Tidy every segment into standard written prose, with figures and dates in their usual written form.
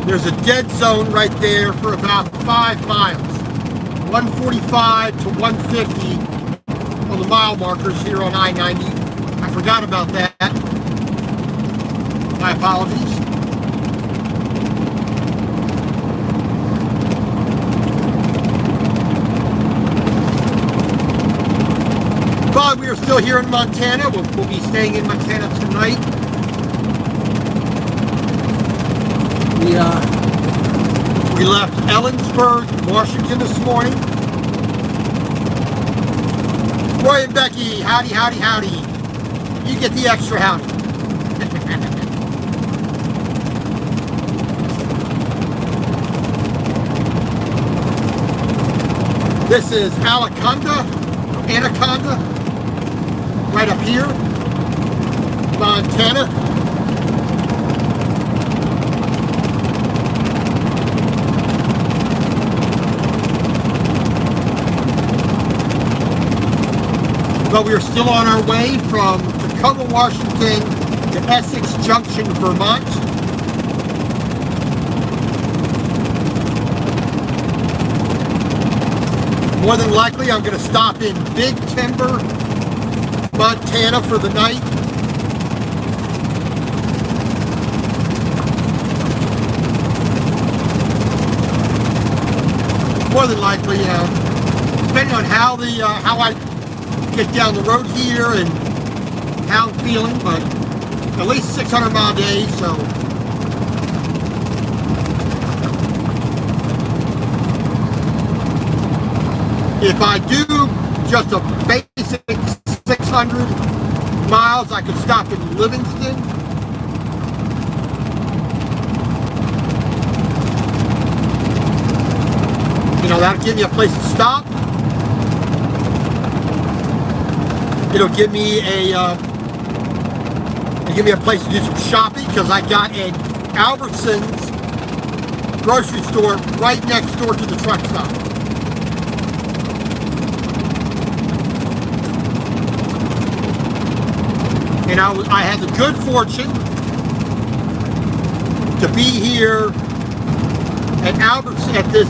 There's a dead zone right there for about 5 miles. 145 to 150 on the mile markers here on I-90. I forgot about that. My apologies. But we are still here in Montana. We'll be staying in Montana tonight. We left Ellensburg, Washington this morning. Roy and Becky, howdy, howdy, howdy. You get the extra howdy. This is Anaconda, right up here, Montana. But we are still on our way from Tacoma, Washington to Essex Junction, Vermont. More than likely, I'm going to stop in Big Timber, Montana for the night. More than likely, depending on how I get down the road here and how I'm feeling, but at least 600-mile day, so if I do just a basic 600 miles, I could stop in Livingston. You know, that'll give me a place to stop. It'll give me a place to do some shopping because I got an Albertsons grocery store right next door to the truck stop. And I had the good fortune to be here at Albertsons at this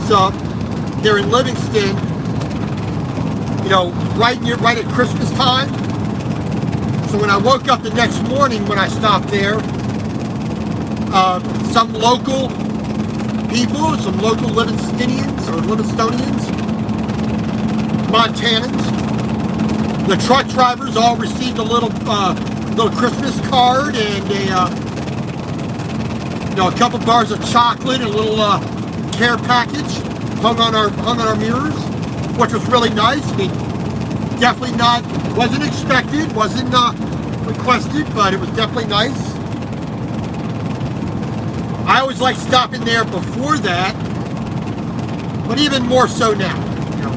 there in Livingston. You know, right at Christmas time. So when I woke up the next morning when I stopped there, some local people, some local Livingstonians, Montanans, the truck drivers all received a little Christmas card and a couple bars of chocolate and a little care package hung on our mirrors, which was really nice. I mean, definitely wasn't expected, wasn't requested, but it was definitely nice. I always like stopping there before that, but even more so now. You know.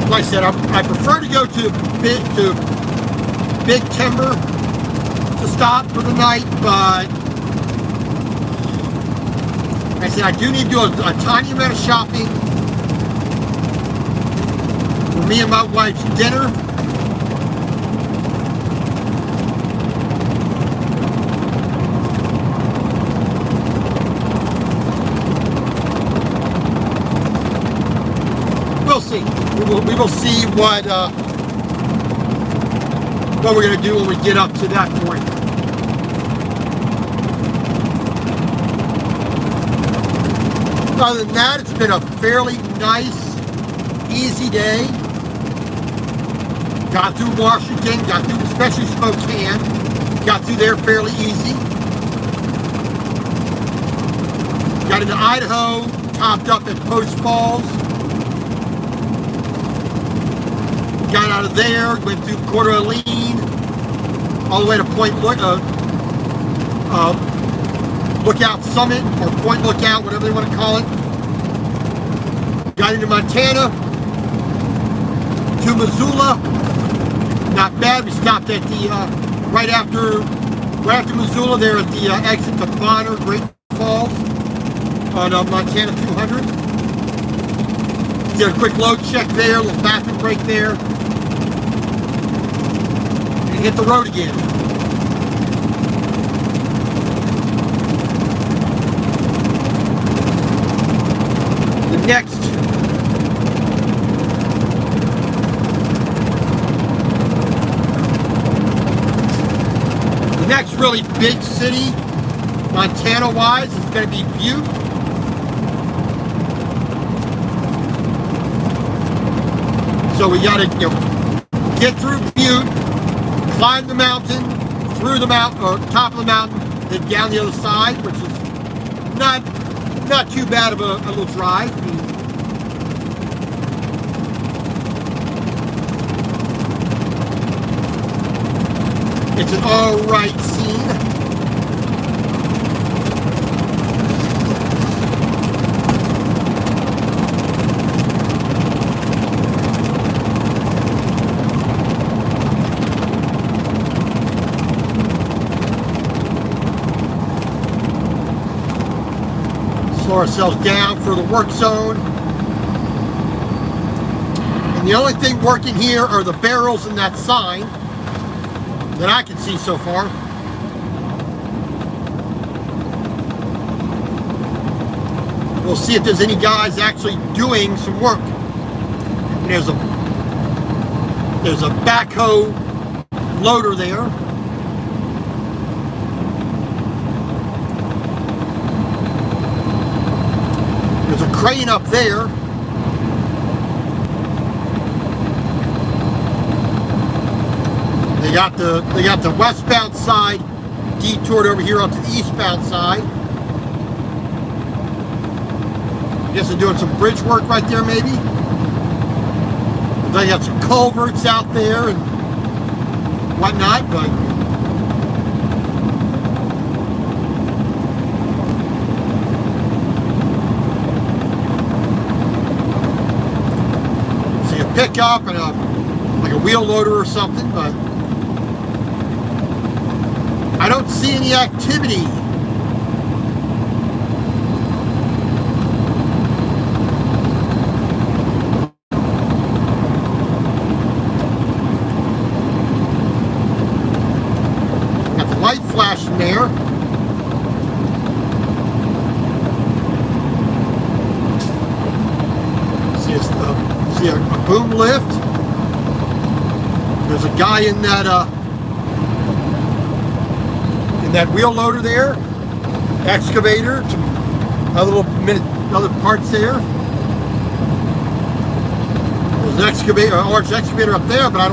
Like I said, I prefer to go to Big Timber to stop for the night, but like I said, I do need to do a tiny amount of shopping for me and my wife's dinner. We'll see. We will see what we're going to do when we get up to that point. Other than that, it's been a fairly nice, easy day. Got through Washington, got through especially Spokane, got through there fairly easy. Got into Idaho, topped up at Post Falls. Got out of there, went through Coeur d'Alene, all the way to Lookout Summit, or Point Lookout, whatever they want to call it. Got into Montana, to Missoula. Not bad. We stopped at the, right after Missoula, there at the exit to Bonner, Great Falls. on Montana 200. Did a quick load check there, a little bathroom break there. And hit the road again. The next really big city, Montana-wise, is going to be Butte. So we got to get through Butte, climb the mountain, through the mountain, or top of the mountain, then down the other side, which is not too bad of a little drive. I mean, it's an alright scene. Slow ourselves down for the work zone. And the only thing working here are the barrels in that sign that I can see so far. We'll see if there's any guys actually doing some work. And there's a backhoe loader there. There's a crane up there. They got the westbound side detoured over here onto the eastbound side. I guess they're doing some bridge work right there, maybe. They got some culverts out there and whatnot, but see a pickup and like a wheel loader or something, but I don't see any activity. Got the light flashing there. See a boom lift. There's a guy in that wheel loader there, excavator, some other parts there. There's an excavator, a large excavator up there, but I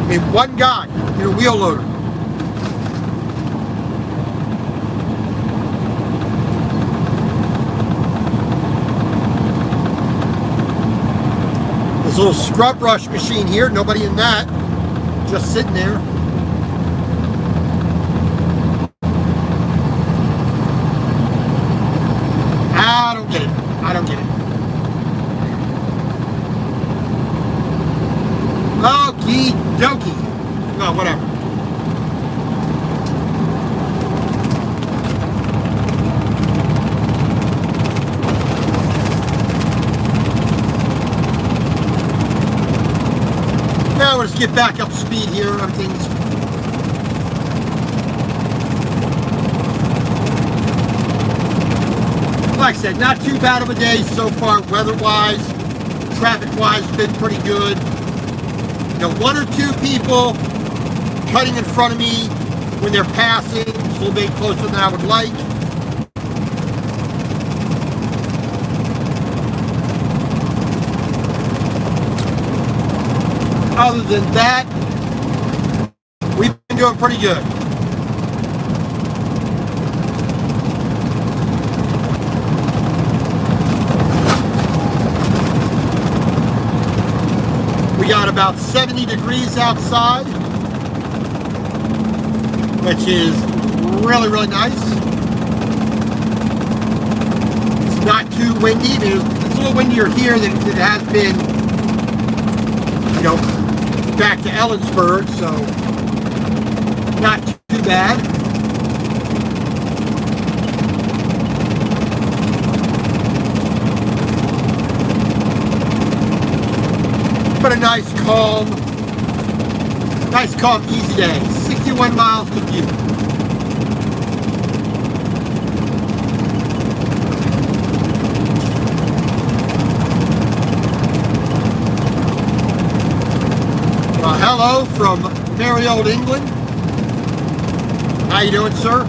mean one guy in a wheel loader. There's a little scrub brush machine here, nobody in that, just sitting there. I don't get it. Okie dokie. Oh, whatever. Now let's get back up to speed here. Everything's like I said, not too bad of a day so far, weather-wise, traffic-wise, been pretty good. You know, one or two people cutting in front of me when they're passing, it's a little bit closer than I would like. Other than that, we've been doing pretty good. We got about 70 degrees outside, which is really, really nice. It's not too windy. It's a little windier here than it has been, you know, back to Ellensburg, so not too bad. calm, easy day. 61 miles to Butte. Well, hello from merry old England. How you doing, sir?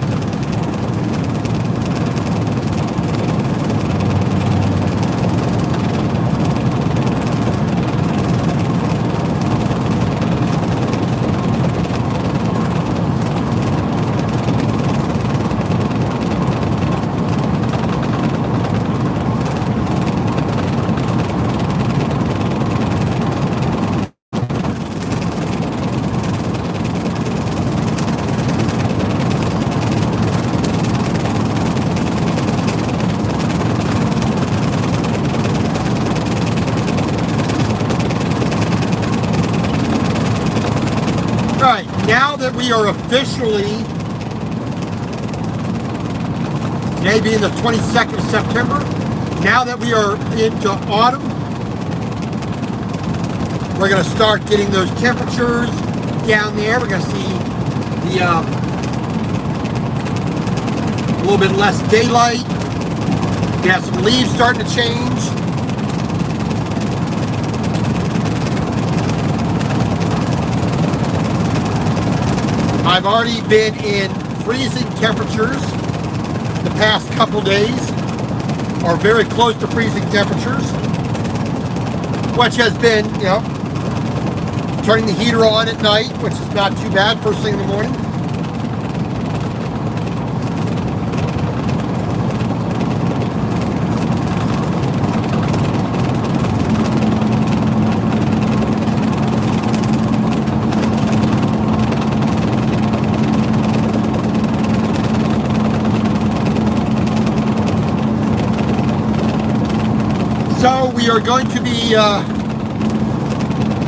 Right, now that we are officially, today being the 22nd of September, now that we are into autumn, we're going to start getting those temperatures down there. We're going to see the a little bit less daylight. We have some leaves starting to change. I've already been in freezing temperatures the past couple days, or very close to freezing temperatures, which has been, you know, turning the heater on at night, which is not too bad first thing in the morning. So we are going to be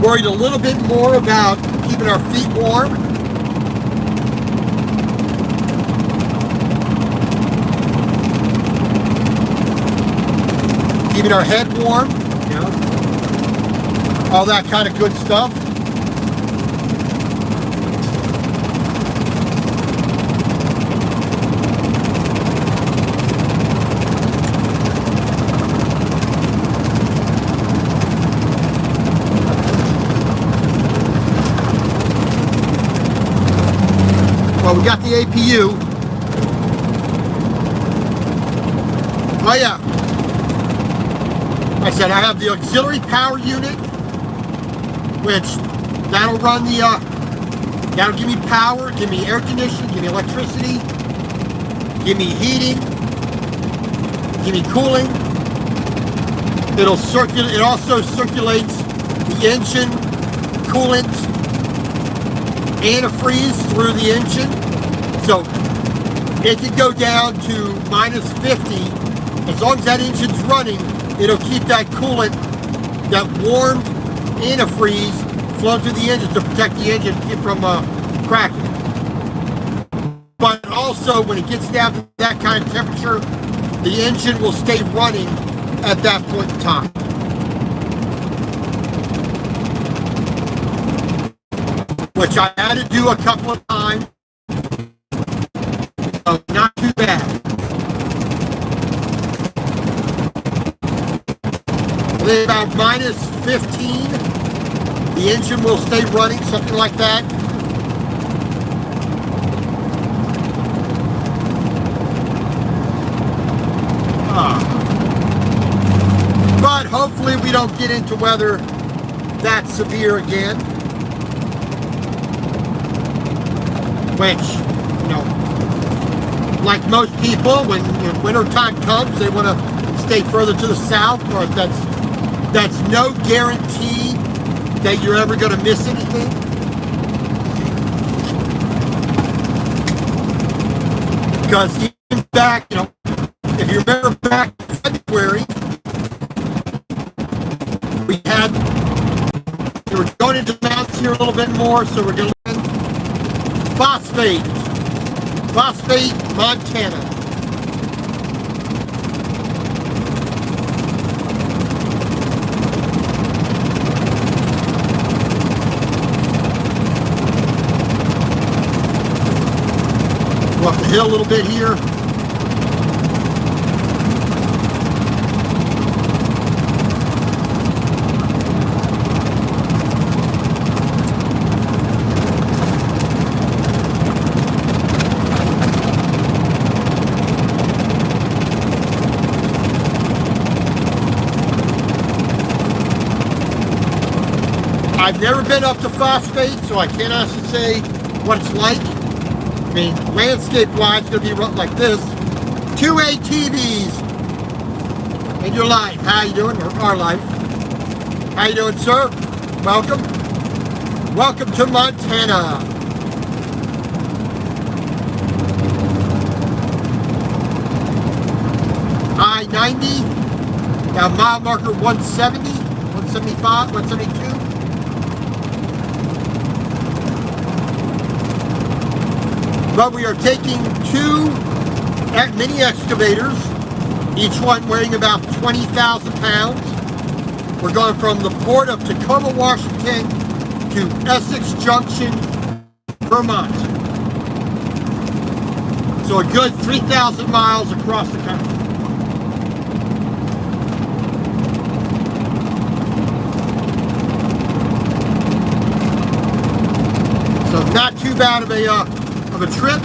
worried a little bit more about keeping our feet warm. Keeping our head warm, you know, all that kind of good stuff. Well, we got the APU. Oh yeah. I said I have the auxiliary power unit, which that'll run the, that'll give me power, give me air conditioning, give me electricity, give me heating, give me cooling. It'll circulate. It also circulates the engine, coolant, antifreeze through the engine, so it can go down to minus 50. As long as that engine's running, it'll keep that coolant, that warm antifreeze, flowing through the engine to protect the engine from cracking. But also, when it gets down to that kind of temperature, the engine will stay running at that point in time. Which I had to do a couple of times. Not too bad. Then about minus 15, the engine will stay running, something like that. But hopefully we don't get into weather that severe again. Which, you know, like most people, when winter time comes, they want to stay further to the south, or that's no guarantee that you're ever going to miss anything. Because even back, you know, if you remember back in February, we were going into the mountains here a little bit more, so we're going to Phosphate, Montana. Go up the hill a little bit here. I've never been up to Phosphate, so I can't honestly say what it's like. I mean, landscape-wise, it's going to be like this. 2 ATVs in your life. How you doing? Or our life. How you doing, sir? Welcome. Welcome to Montana. I-90. Now mile marker 170, 175, 172. But we are taking 2 mini excavators, each one weighing about 20,000 pounds. We're going from the port of Tacoma, Washington to Essex Junction, Vermont. So a good 3,000 miles across the country. So not too bad of a trip.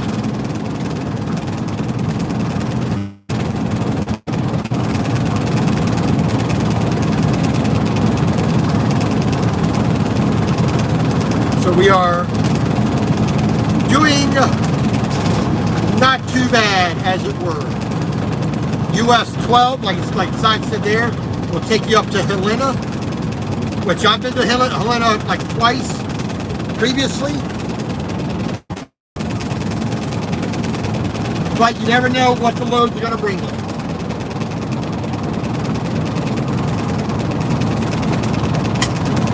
So we are doing not too bad, as it were. US 12, like the sign said there, will take you up to Helena, which I've been to Helena like twice previously. But you never know what the loads are going to bring you.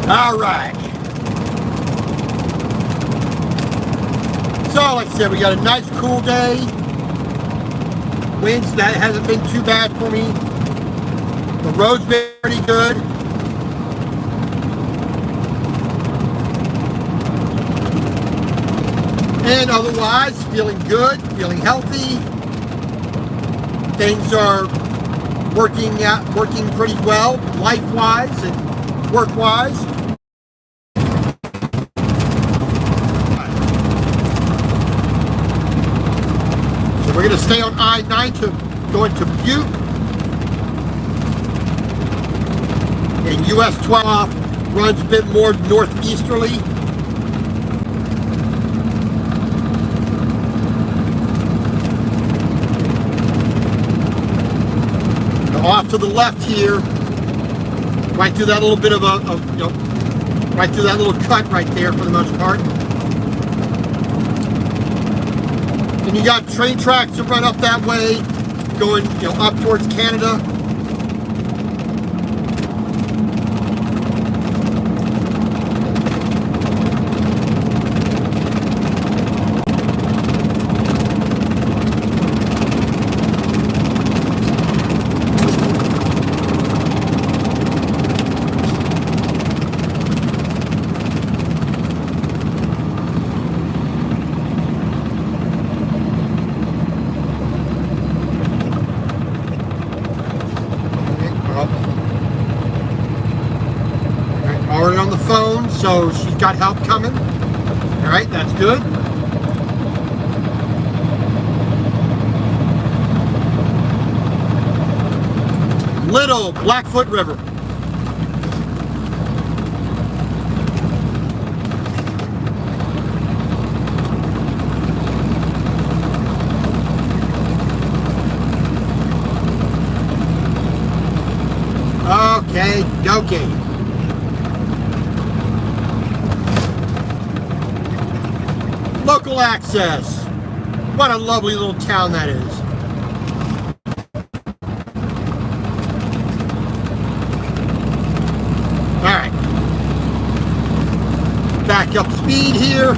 All right. So, like I said, we got a nice cool day. Winds, that hasn't been too bad for me. The road's been pretty good. And otherwise, feeling good, feeling healthy. Things are working pretty well, life-wise and work-wise. So we're going to stay on I-9 to go into Butte. And US 12 runs a bit more northeasterly. Off to the left here, right through that little bit of right through that little cut right there for the most part. And you got train tracks that run up that way, going up towards Canada. Already on the phone, so she's got help coming. All right, that's good. Little Blackfoot River. Okay, okay. Local access. What a lovely little town that is. All right. Back up speed here.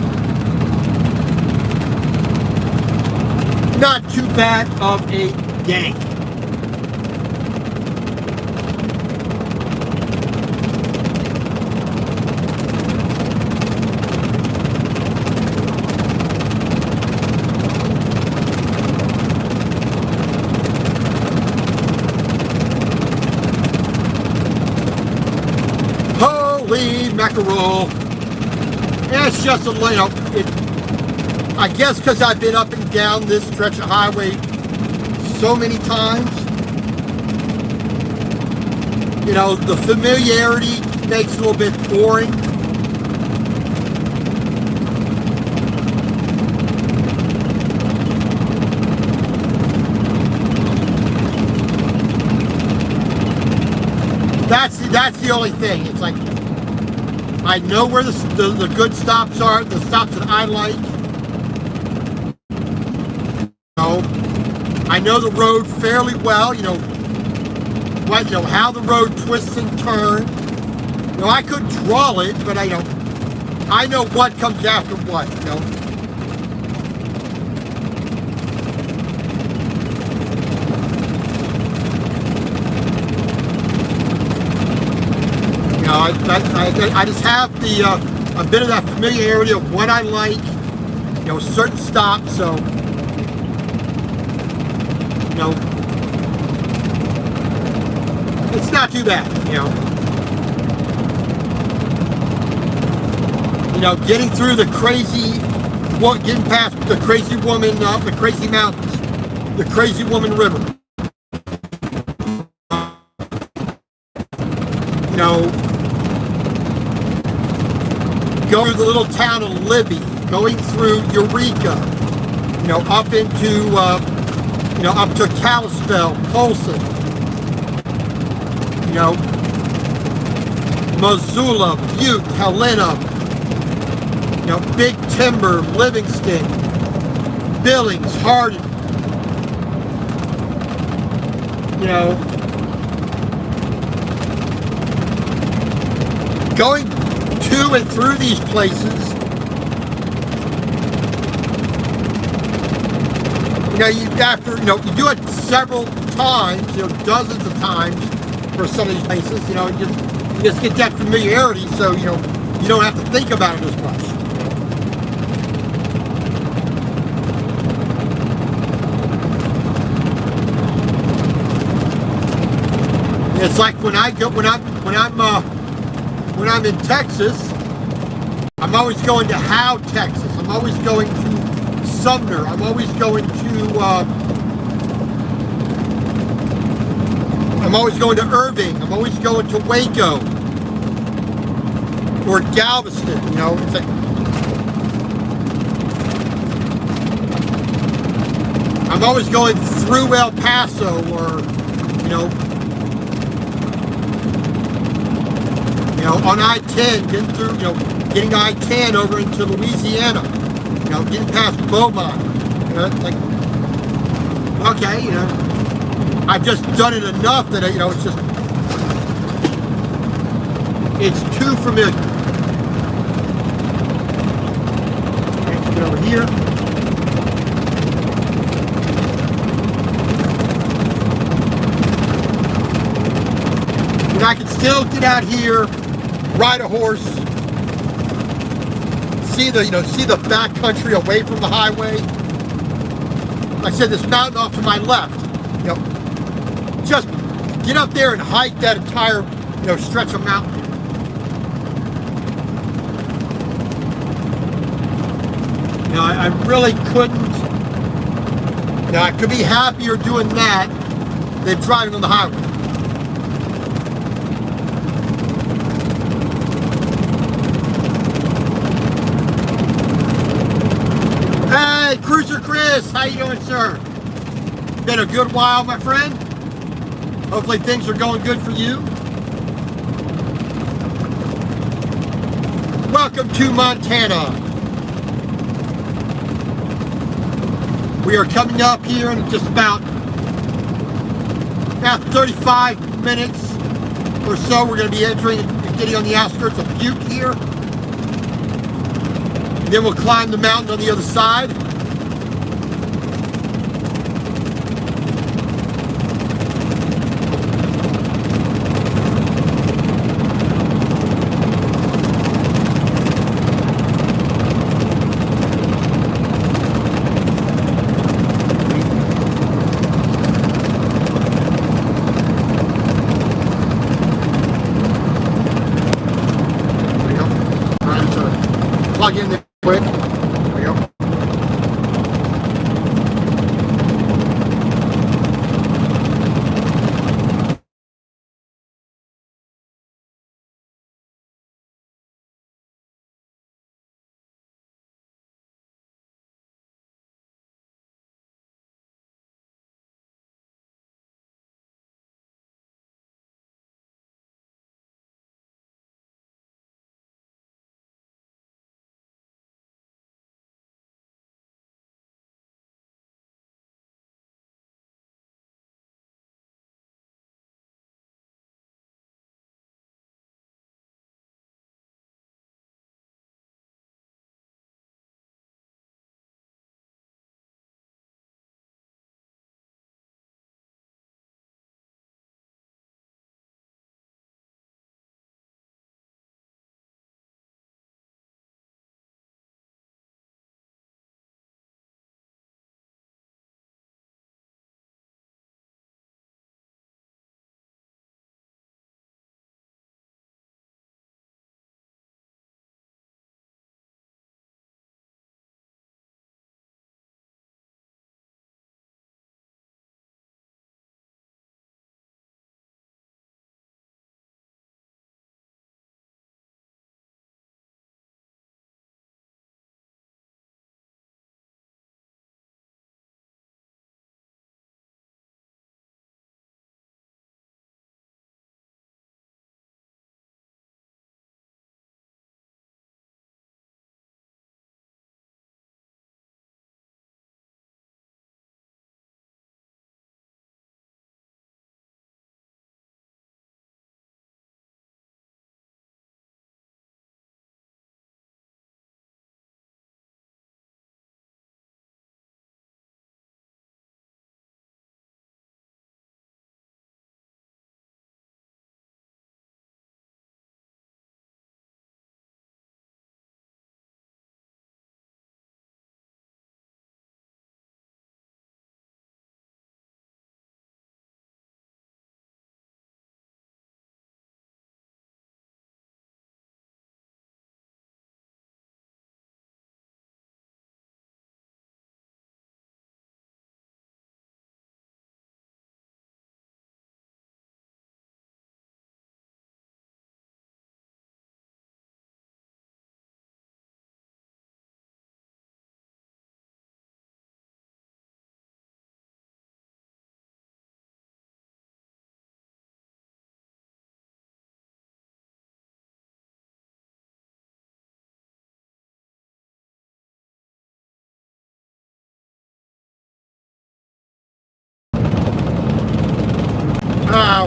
Not too bad of a day. rigmarole. And it's just a, I guess because I've been up and down this stretch of highway so many times, the familiarity makes it a little bit boring. That's the only thing. It's like, I know where the good stops are, the stops that I like. I know the road fairly well, how the road twists and turns. I could draw it, but I know what comes after what, I just have a bit of that familiarity of what I like, certain stops, so, it's not too bad, getting through the crazy, getting past the crazy woman, the crazy mountains, the crazy woman river. Going through the little town of Libby, going through Eureka, up into, up to Kalispell, Polson, Missoula, Butte, Helena, Big Timber, Livingston, Billings, Hardin, going to and through these places, you do it several times, dozens of times for some of these places, you just get that familiarity, so you don't have to think about it as much. It's like when I'm in Texas, I'm always going to Howe, Texas. I'm always going to Sumner. I'm always going to Irving. I'm always going to Waco or Galveston. It's like, I'm always going through El Paso or, on I-10, getting through, getting I-10 over into Louisiana, getting past Beaumont. It's like, okay, I've just done it enough that, it's just, it's too familiar. Okay, get over here. And I can still get out here, ride a horse, see the back country away from the highway. Like I said, this mountain off to my left, just get up there and hike that entire, stretch of mountain. I really couldn't, I could be happier doing that than driving on the highway. Hey, Cruiser Chris, how you doing, sir? Been a good while, my friend. Hopefully things are going good for you. Welcome to Montana. We are coming up here in just about 35 minutes or so. We're going to be entering and getting on the outskirts of Butte here. And then we'll climb the mountain on the other side.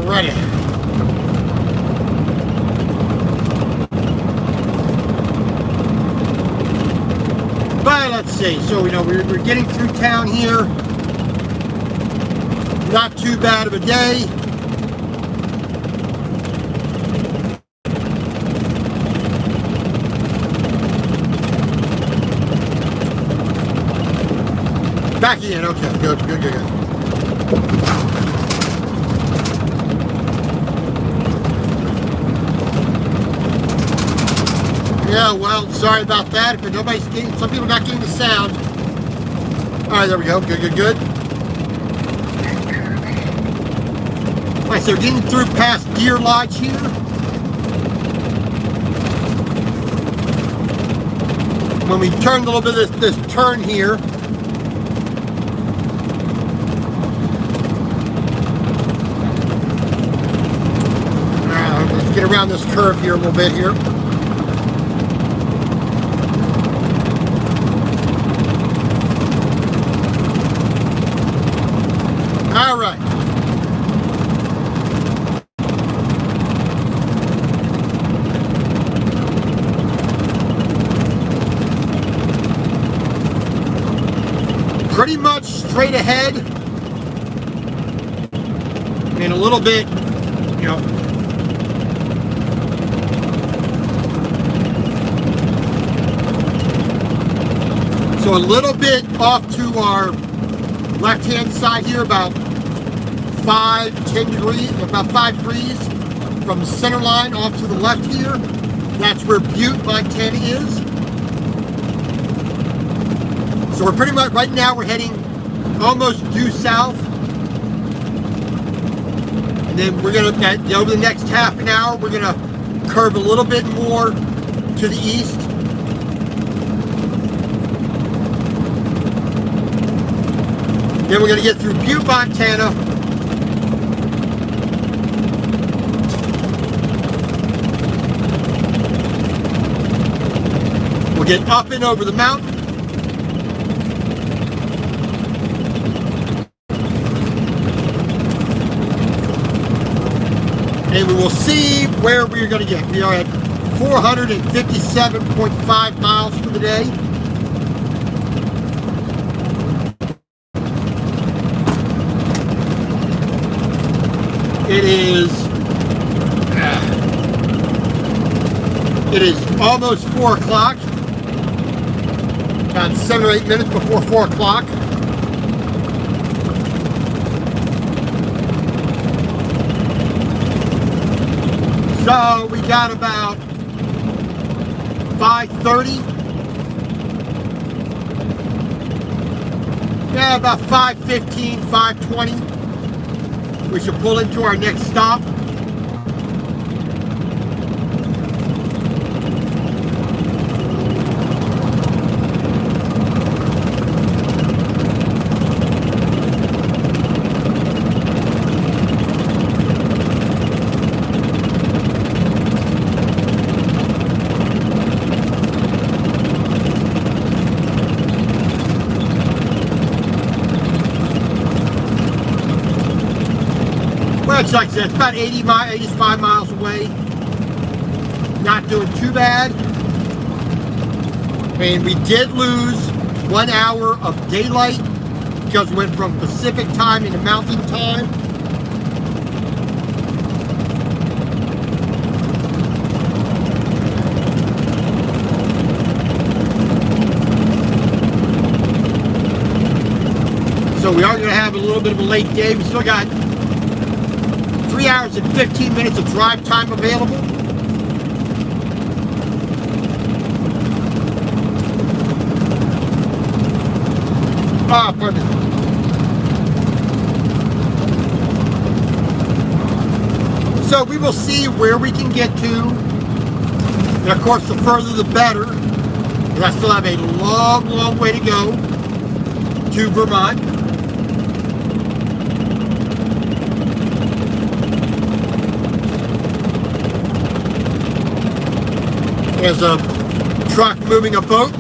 Alrighty. But let's see. So we're getting through town here. Not too bad of a day. Back in. Okay. Good. Yeah, well, sorry about that. But nobody's getting, some people not getting the sound. All right, there we go. Good. All right, so getting through past Deer Lodge here. When we turn a little bit of this turn here, let's get around this curve here a little bit here. All right. Pretty much straight ahead. And a little bit, so a little bit off to our left-hand side here, about 10 degrees, about 5 degrees from the center line off to the left here. That's where Butte, Montana is. So we're pretty much, right now we're heading almost due south. And then we're going to, over the next half an hour, we're going to curve a little bit more to the east. Then we're going to get through Butte, Montana. We'll get up and over the mountain. And we will see where we're going to get. We are at 457.5 miles for the day. It is almost 4 o'clock. About 7 or 8 minutes before 4 o'clock. So we got about 5:30. Yeah, about 5:15, 5:20. We should pull into our next stop. Like I said, it's about 85 miles away. Not doing too bad. And we did lose 1 hour of daylight because we went from Pacific time into Mountain time. So we are going to have a little bit of a late day. We still got 3 hours and 15 minutes of drive time available. Pardon me. So we will see where we can get to. And of course, the further the better. Because I still have a long, long way to go to Vermont. There's a truck moving a boat.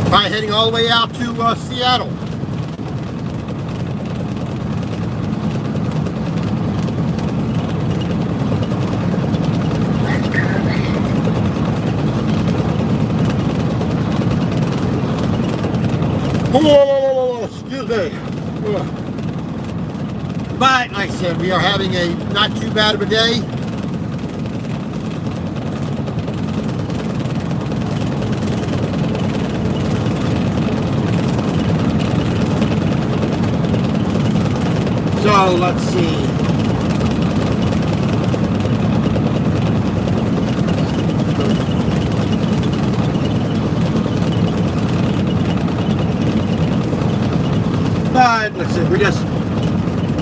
Probably heading all the way out to Seattle. Excuse me. But, like I said, we are having a not too bad of a day. So, let's see. But, let's see, we're just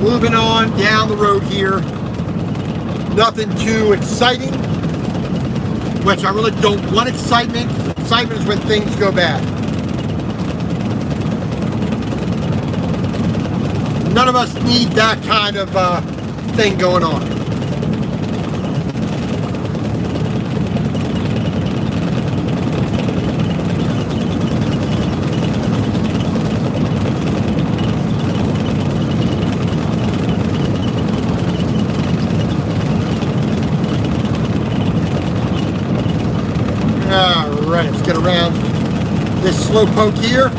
moving on down the road here. Nothing too exciting, which I really don't want excitement. Excitement is when things go bad. None of us need that kind of thing going on. Alright, let's get around this slow poke here.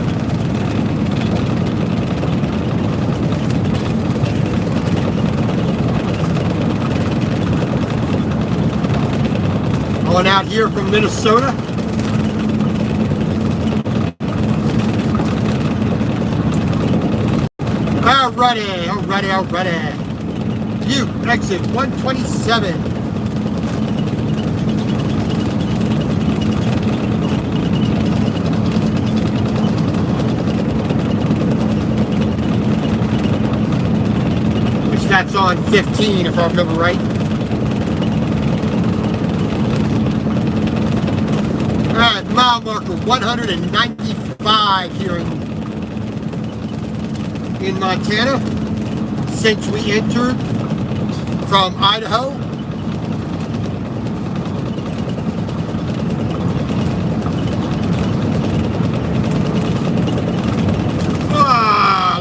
On out here from Minnesota. Alrighty. You exit 127. Which that's on 15 if I remember right. Alright, mile marker 195 here in Montana since we entered from Idaho.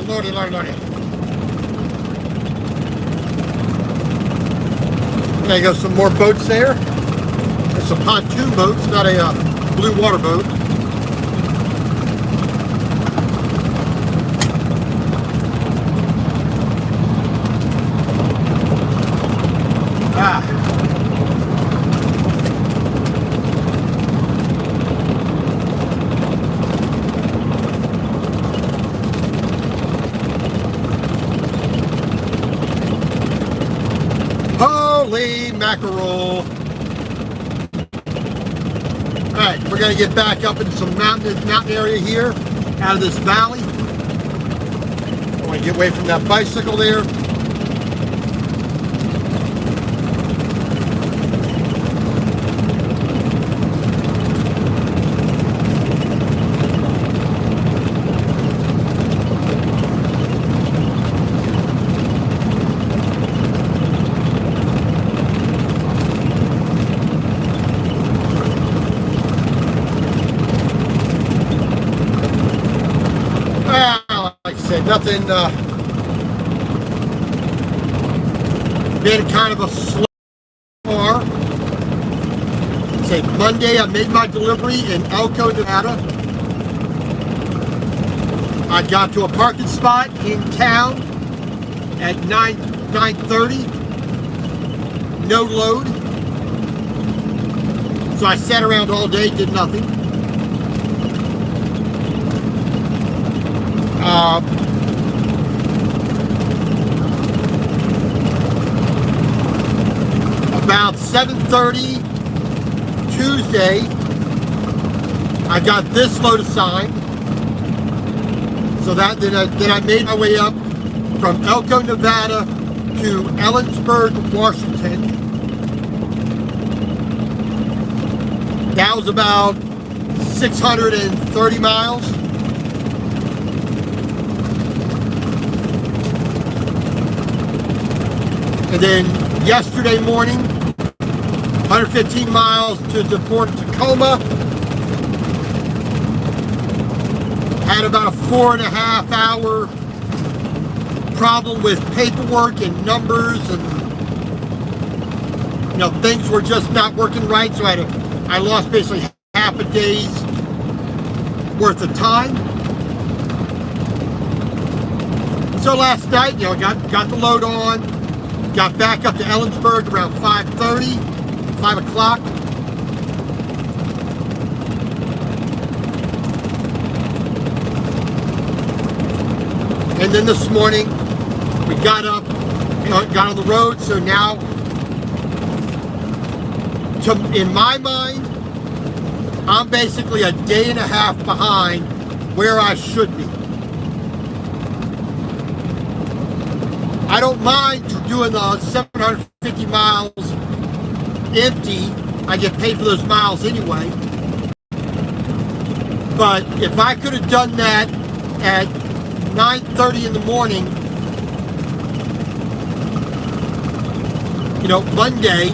Lordy. There you go, some more boats there. There's some pontoon boats, not a blue water boat. Holy mackerel. Alright, we're going to get back up into some mountain area here, out of this valley. I want to get away from that bicycle there. Nothing, been kind of a slow car. Say Monday I made my delivery in Elko, Nevada. I got to a parking spot in town at 9:30. No load. So I sat around all day, did nothing. About 7:30 Tuesday, I got this load assigned. So that then I made my way up from Elko, Nevada to Ellensburg, Washington. That was about 630 miles. And then yesterday morning, 115 miles to the port of Tacoma. Had about a 4.5 hour problem with paperwork and numbers, and things were just not working right. So I lost basically half a day's worth of time. So last night, got the load on, got back up to Ellensburg around 5:30, 5 o'clock. And then this morning, we got up, got on the road. So now, in my mind, I'm basically a day and a half behind where I should be. I don't mind doing the 750 miles empty. I get paid for those miles anyway. But if I could have done that at 9:30 in the morning, Monday,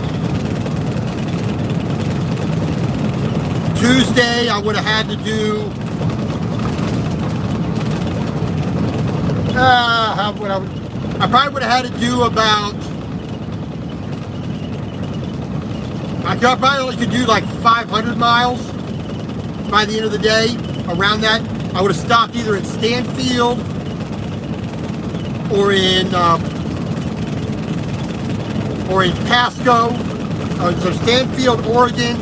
Tuesday, I would have had to do, I probably would have had to do about, I probably only could do like 500 miles by the end of the day. Around that, I would have stopped either in Stanfield or in Pasco, so Stanfield, Oregon,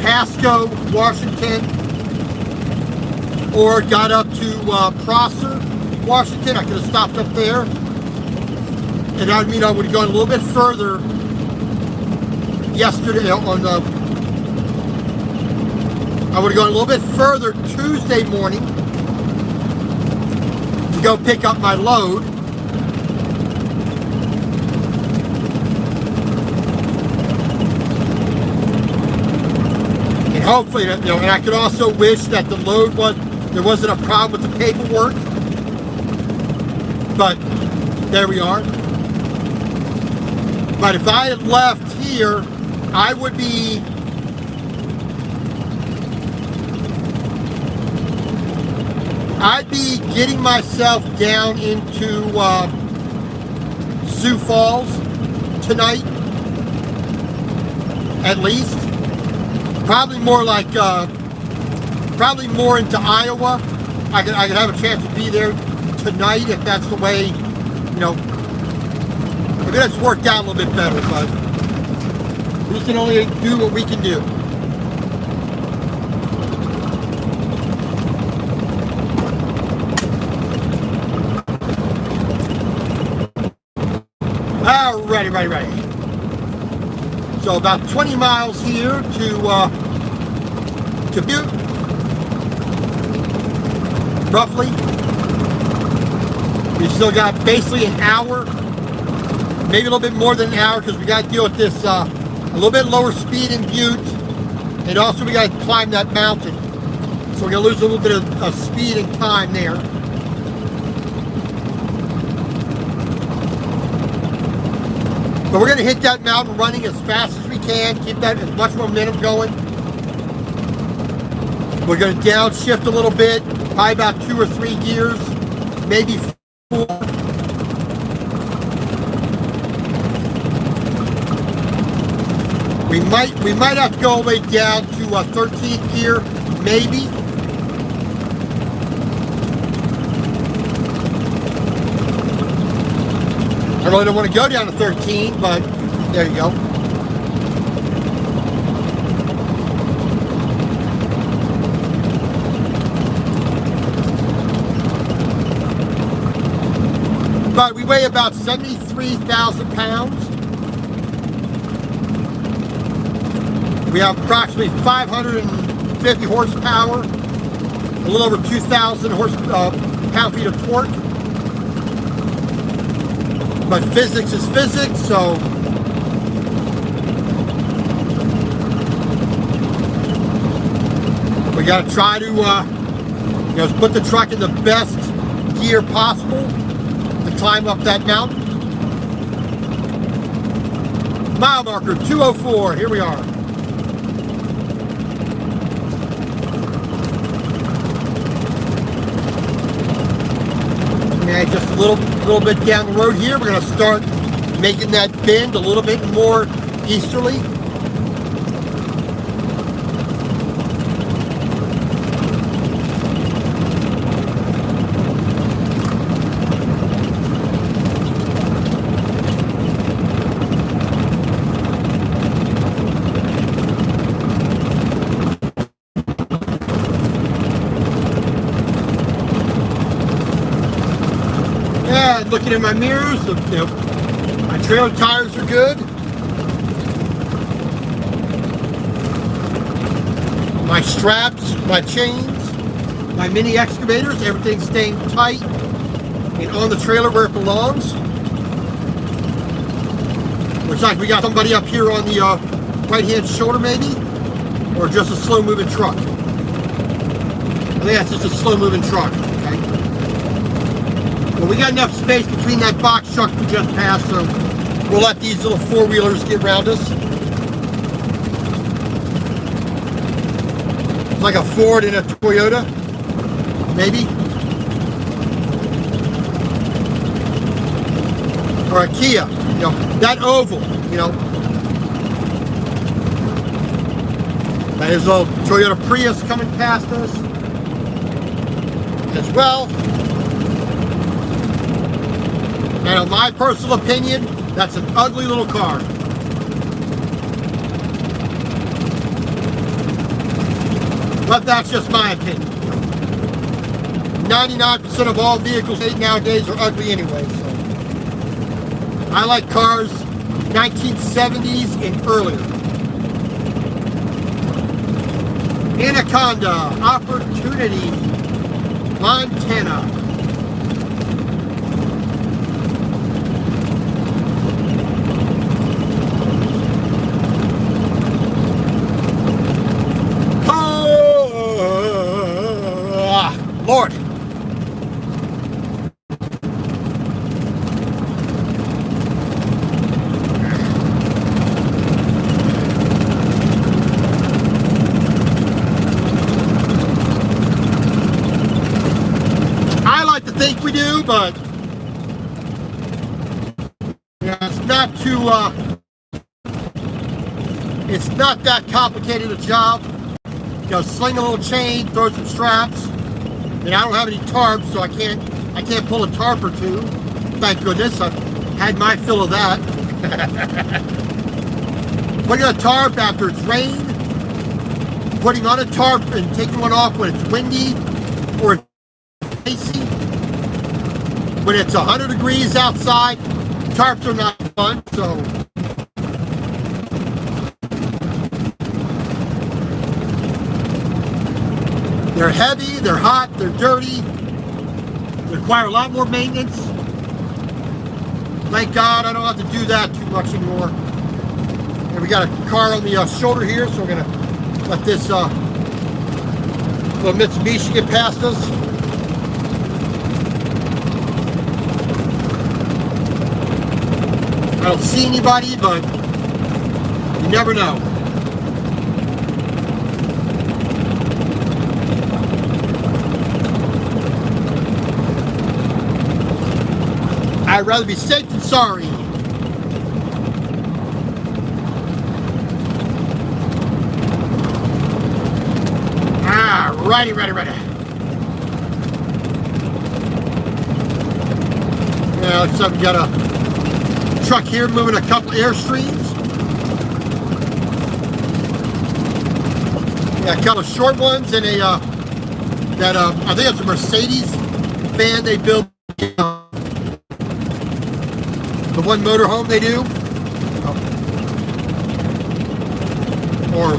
Pasco, Washington, or got up to Prosser, Washington. I could have stopped up there. And that would mean I would have gone a little bit further yesterday I would have gone a little bit further Tuesday morning to go pick up my load. And hopefully, and I could also wish that the load there wasn't a problem with the paperwork. But there we are. But if I had left here, I'd be getting myself down into Sioux Falls tonight, at least. Probably more into Iowa. I could have a chance to be there tonight if that's the way, maybe that's worked out a little bit better, but we can only do what we can do. Ready. So about 20 miles here to Butte, roughly. We still got basically an hour, maybe a little bit more than an hour, because we got to deal with this a little bit lower speed in Butte, and also we got to climb that mountain. So we're going to lose a little bit of speed and time there. But we're going to hit that mountain running as fast as we can, keep that as much momentum going. We're going to downshift a little bit, probably about 2 or 3 gears, maybe 4. We might have to go all the way down to 13th gear, maybe. I really don't want to go down to 13, but there you go. But we weigh about 73,000 pounds. We have approximately 550 horsepower, a little over 2,000 pound-feet of torque. But physics is physics, so we got to try to put the truck in the best gear possible to climb up that mountain. Mile marker 204, here we are. And just a little bit down the road here, we're going to start making that bend a little bit more easterly. looking in my mirrors. My trailer tires are good. My straps, my chains, my mini excavators, everything's staying tight and on the trailer where it belongs. Looks like we got somebody up here on the right-hand shoulder maybe, or just a slow-moving truck. I think that's just a slow-moving truck, okay? Well, we got enough space between that box truck we just passed, so we'll let these little four-wheelers get around us. It's like a Ford and a Toyota, maybe. Or a Kia, that oval, That is a Toyota Prius coming past us as well. And in my personal opinion, that's an ugly little car. But that's just my opinion. 99% of all vehicles nowadays are ugly anyway. So I like cars 1970s and earlier. Anaconda, Opportunity, Montana. Oh, Lord. Think we do, but it's not too it's not that complicated a job. Sling a little chain, throw some straps. I don't have any tarps, so I can't pull a tarp or two. Thank goodness, I've had my fill of that. Putting on a tarp after it's rained, putting on a tarp and taking one off when it's windy or it's icy. When it's 100 degrees outside, tarps are not fun, so they're heavy, they're hot, they're dirty, they require a lot more maintenance. Thank God I don't have to do that too much anymore. And we got a car on the shoulder here, so we're going to let this little Mitsubishi get past us. I don't see anybody, but you never know. I'd rather be safe than sorry. Righty. Yeah, looks like we got a truck here moving a couple Airstreams. Yeah, a couple of short ones and I think it's a Mercedes van they built. The one motorhome they do, or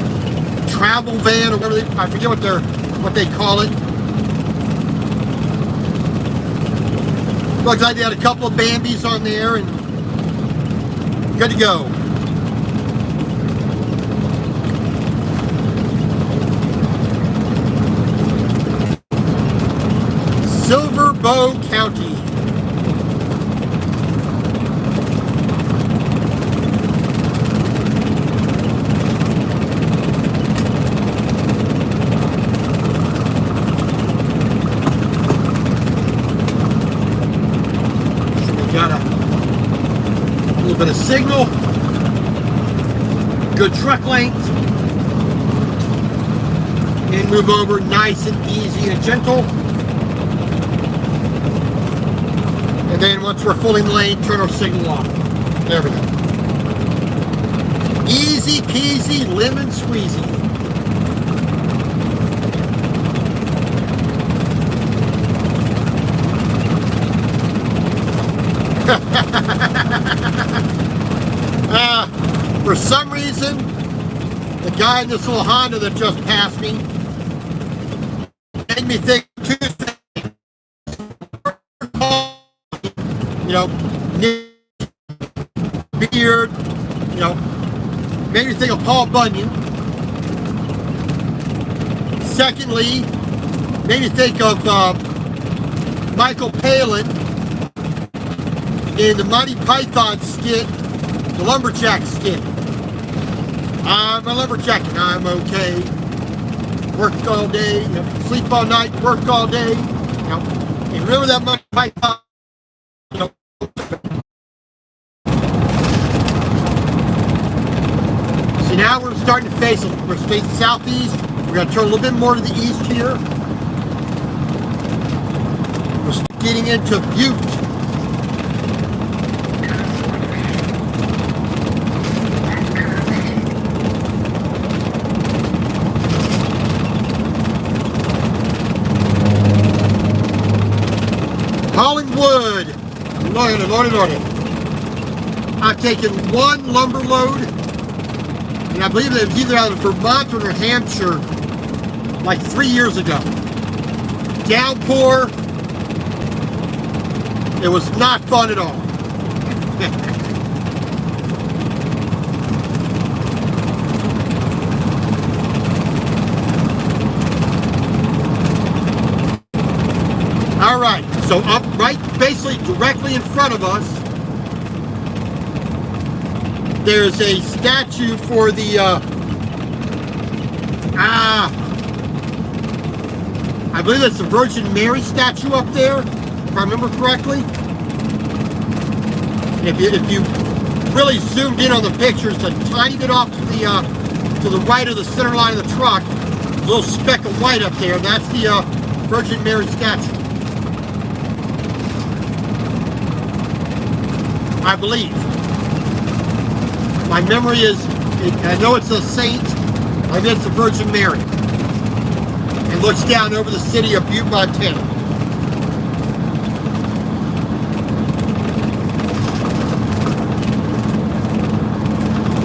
travel van or whatever I forget what they call it. Looks like they had a couple of Bambis on there and good to go. Silver Bow County. Got a little bit of signal, good truck length, and move over nice and easy and gentle. And then once we're fully in the lane, turn our signal off. There we go. Easy peasy, lemon squeezy. For some reason, the guy in this little Honda that just passed me made me think two things. You know, beard, you know, made me think of Paul Bunyan. Secondly, made me think of Michael Palin in the Monty Python skit, the Lumberjack skit. I'm a lumberjack and I'm okay. Work all day, you know, sleep all night, work all day. You know, and remember that Monty Python? You know. See, now we're starting to face, we're facing southeast. We're going to turn a little bit more to the east here. We're getting into Butte. Collingwood. Lordy. I've taken one lumber load, and I believe it was either out of Vermont or New Hampshire, like 3 years ago. Downpour. It was not fun at all. All right, so up right, basically directly in front of us, there's a statue for the, I believe that's the Virgin Mary statue up there, if I remember correctly. And if you really zoomed in on the picture, it's a tiny bit off to the right of the center line of the truck. A little speck of white up there. That's the Virgin Mary statue. I believe. My memory is, I know it's a saint, I think it's the Virgin Mary. And looks down over the city of Butte, Montana.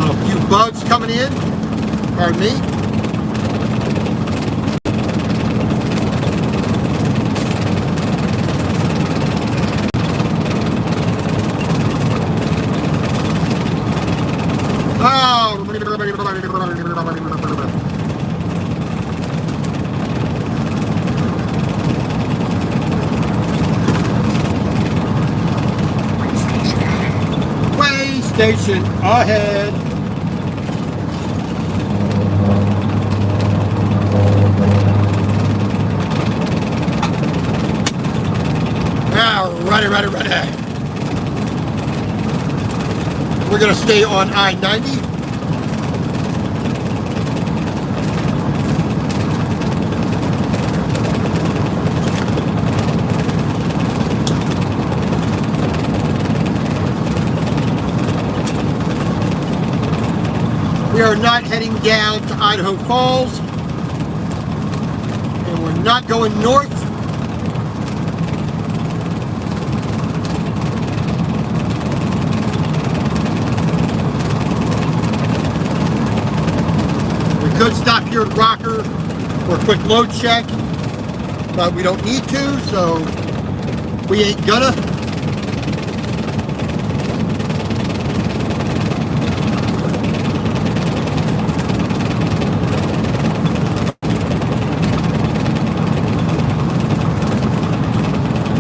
A few bugs coming in, pardon me. Way station ahead. Ready. We're going to stay on I-90. We are not heading down to Idaho Falls, and we're not going north. We could stop here at Rocker for a quick load check, but we don't need to, so we ain't gonna.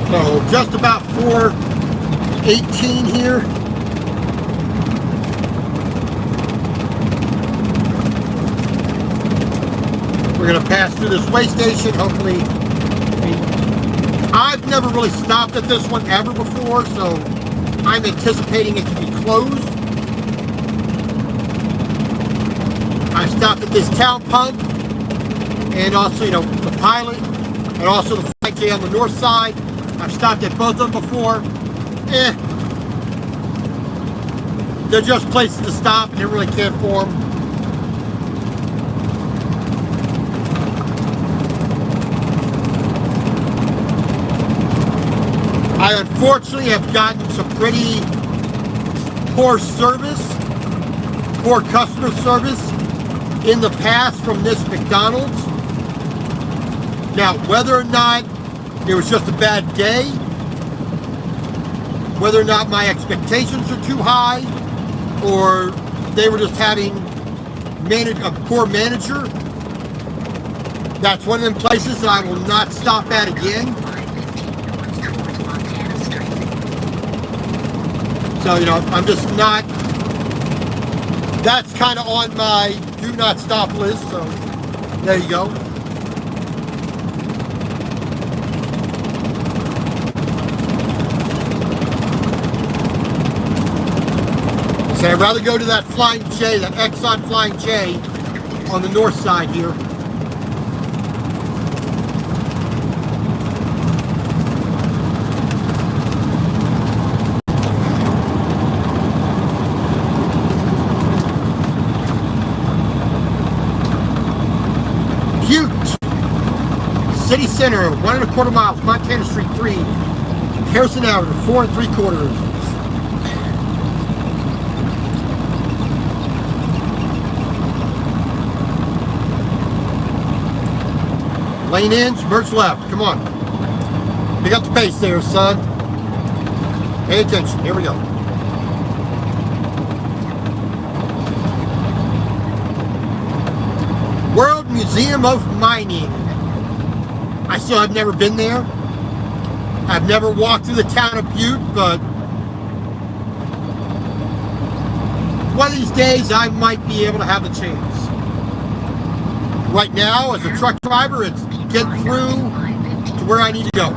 So just about 4:18 here. We're going to pass through this way station, hopefully. I've never really stopped at this one ever before, so I'm anticipating it to be closed. I stopped at this town pump, and also, you know, the Pilot, and also the 5K on the north side. I've stopped at both of them before. They're just places to stop, and they really can't for them. I unfortunately have gotten some pretty poor service poor customer service in the past from this McDonald's. Now, whether or not it was just a bad day, whether or not my expectations are too high, or they were just having a poor manager, that's one of them places that I will not stop at again. So, you know, I'm just not, that's kind of on my do not stop list, so there you go. So I'd rather go to that Flying J, that Exxon Flying J on the north side here. City Center, 1.25 miles, Montana Street 3, Harrison Avenue, 4 3/4. Lane in, merge left, come on. Pick up the pace there, son. Pay attention, here we go. World Museum of Mining. I still have never been there. I've never walked through the town of Butte, but one of these days I might be able to have a chance. Right now, as a truck driver, it's getting through to where I need to go.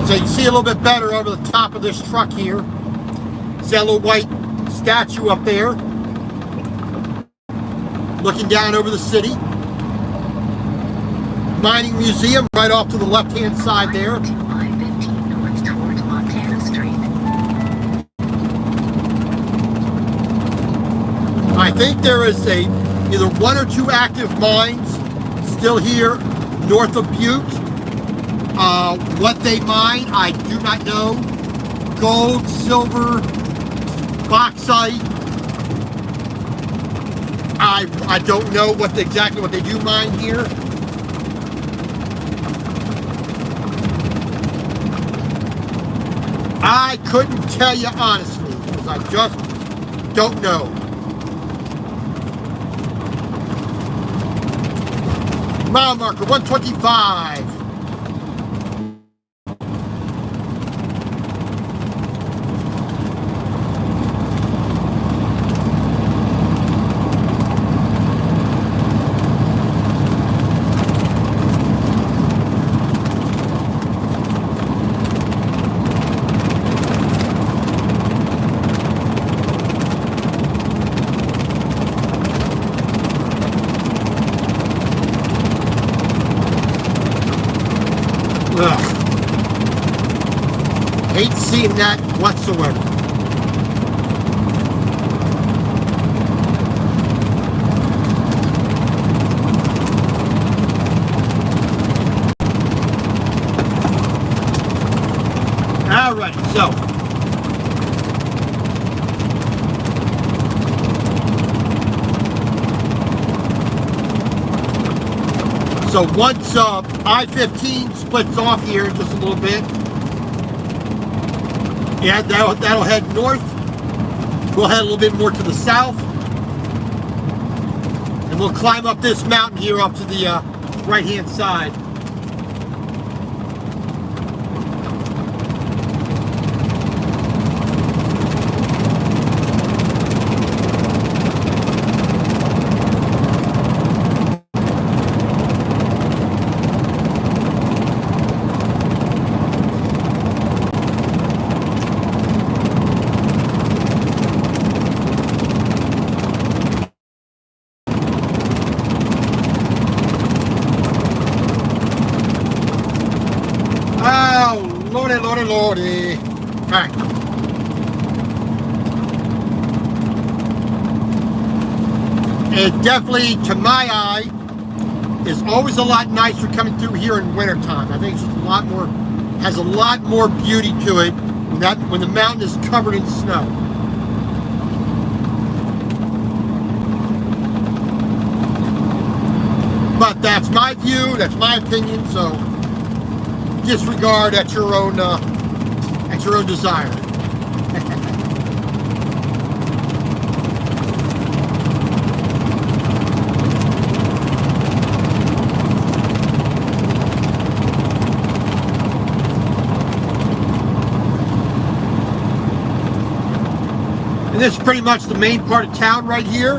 So you can see a little bit better over the top of this truck here. See that little white statue up there? Looking down over the city. Mining Museum right off to the left-hand side there. I think there is either 1 or 2 active mines still here north of Butte. What they mine, I do not know. Gold, silver, bauxite. I don't know exactly what they do mine here. I couldn't tell you honestly, because I just don't know. Mile marker 125. Hate seeing that whatsoever. All right, so once I-15 splits off here in just a little bit, yeah, that'll head north. We'll head a little bit more to the south. And we'll climb up this mountain here up to the right-hand side. Lordy. All right. It definitely, to my eye, is always a lot nicer coming through here in wintertime. I think it's just a lot more, has a lot more beauty to it when the mountain is covered in snow. But that's my view, that's my opinion, so disregard at your own desire. And this is pretty much the main part of town right here.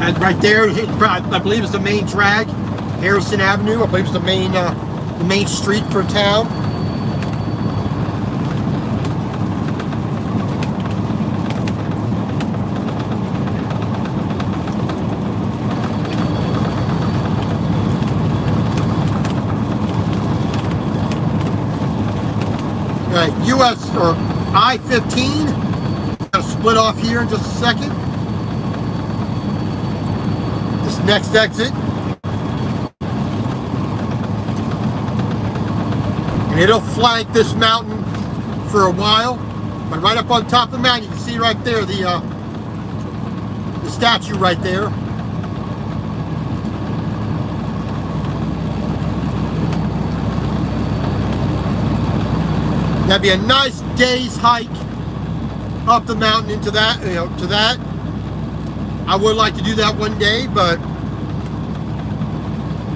And right there, I believe is the main drag, Harrison Avenue. I believe it's the main street for town. US or I-15. Gonna split off here in just a second. This next exit. And it'll flank this mountain for a while. But right up on top of the mountain, you can see right there the statue right there. That'd be a nice day's hike up the mountain into that, to that. I would like to do that one day, but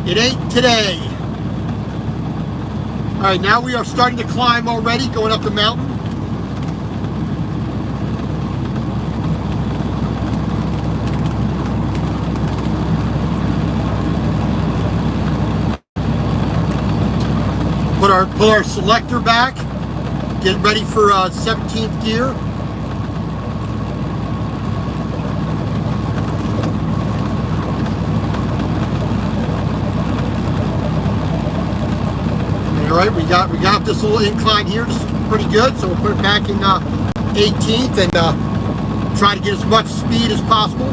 it ain't today. All right, now we are starting to climb already, going up the mountain. Pull our selector back. Get ready for 17th gear. All right, we got this little incline here, just pretty good. So we'll put it back in 18th and try to get as much speed as possible.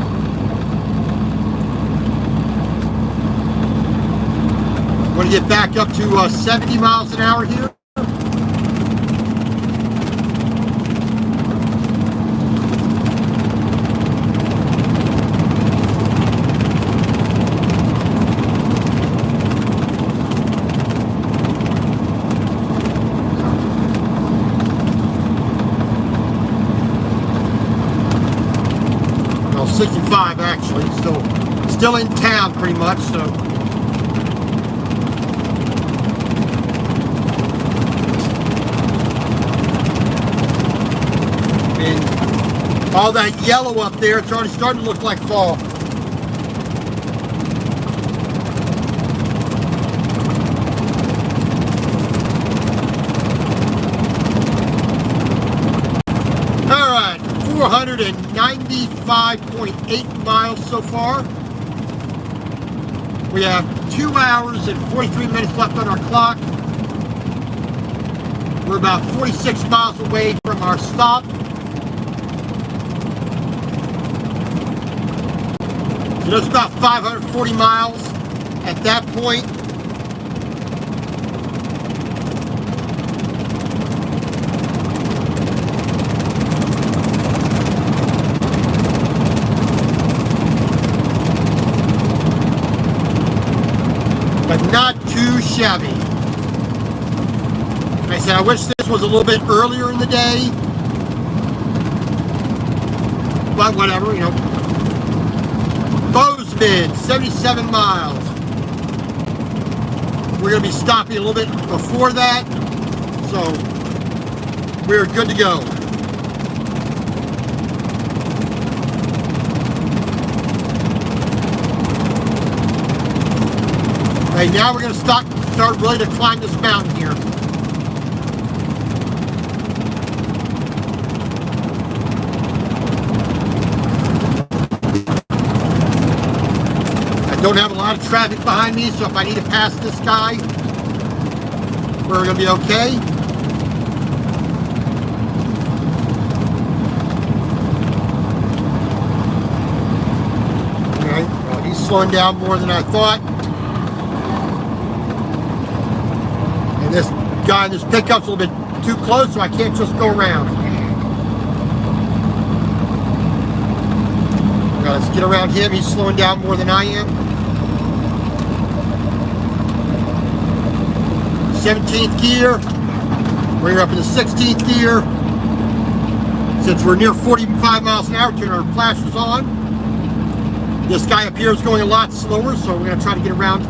Want to get back up to 70 miles an hour here. Well, 65 actually, still in town pretty much, so. And all that yellow up there, it's already starting to look like fall. All right, 495.8 miles so far. We have 2 hours and 43 minutes left on our clock. We're about 46 miles away from our stop. So that's about 540 miles at that point. But not too shabby. Like I said, I wish this was a little bit earlier in the day. But whatever, Bozeman, 77 miles. We're going to be stopping a little bit before that, so we're good to go. Okay, now we're going to start really to climb this mountain here. Don't have a lot of traffic behind me, so if I need to pass this guy, we're going to be okay. slowing down more than I thought. And this guy in this pickup's a little bit too close, so I can't just go around. Now let's get around him. He's slowing down more than I am. 17th gear. Bring her up into 16th gear. Since we're near 45 miles an hour, turn our flashers on. This guy up here is going a lot slower, so we're going to try to get around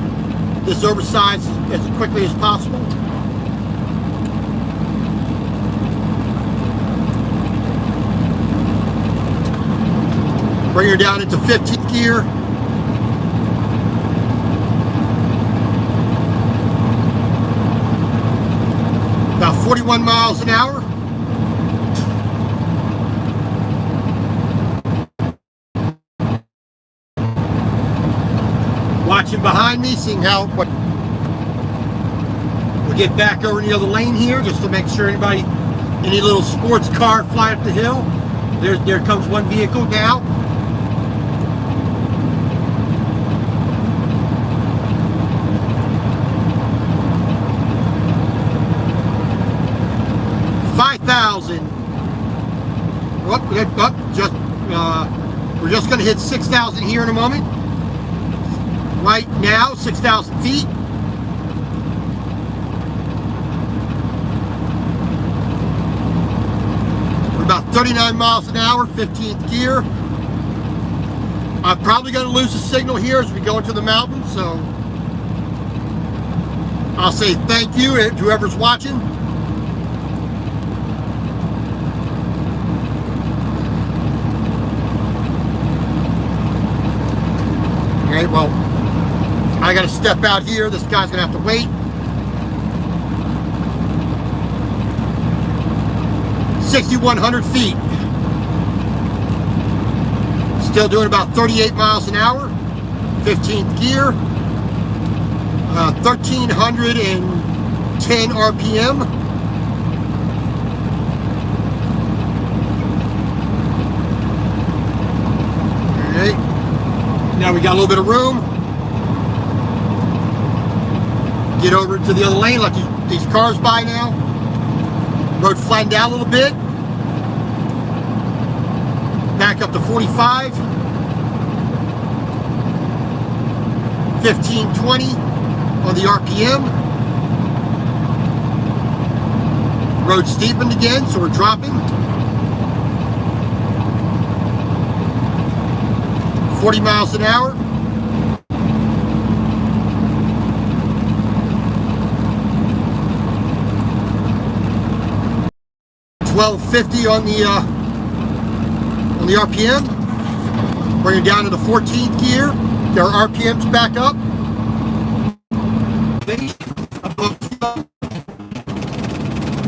this oversized as quickly as possible. Bring her down into 15th gear. About 41 miles an hour. Watching behind me, seeing how what we'll get back over in the other lane here just to make sure any little sports car fly up the hill. There comes one vehicle now. We're just going to hit 6,000 here in a moment. Right now, 6,000 feet. We're about 39 miles an hour, 15th gear. I'm probably going to lose the signal here as we go into the mountains, so I'll say thank you to whoever's watching. Okay, well, I got to step out here. This guy's going to have to wait. 6,100 feet. Still doing about 38 miles an hour. 15th gear. 1,310 RPM. Okay. Now we got a little bit of room. Get over to the other lane, like these cars by now. Road flattened out a little bit. Back up to 45. 1520 on the RPM. Road steepened again, so we're dropping. 40 miles an hour. $12.50 on the RPM. Bring it down to the 14th gear. Their RPM's back up.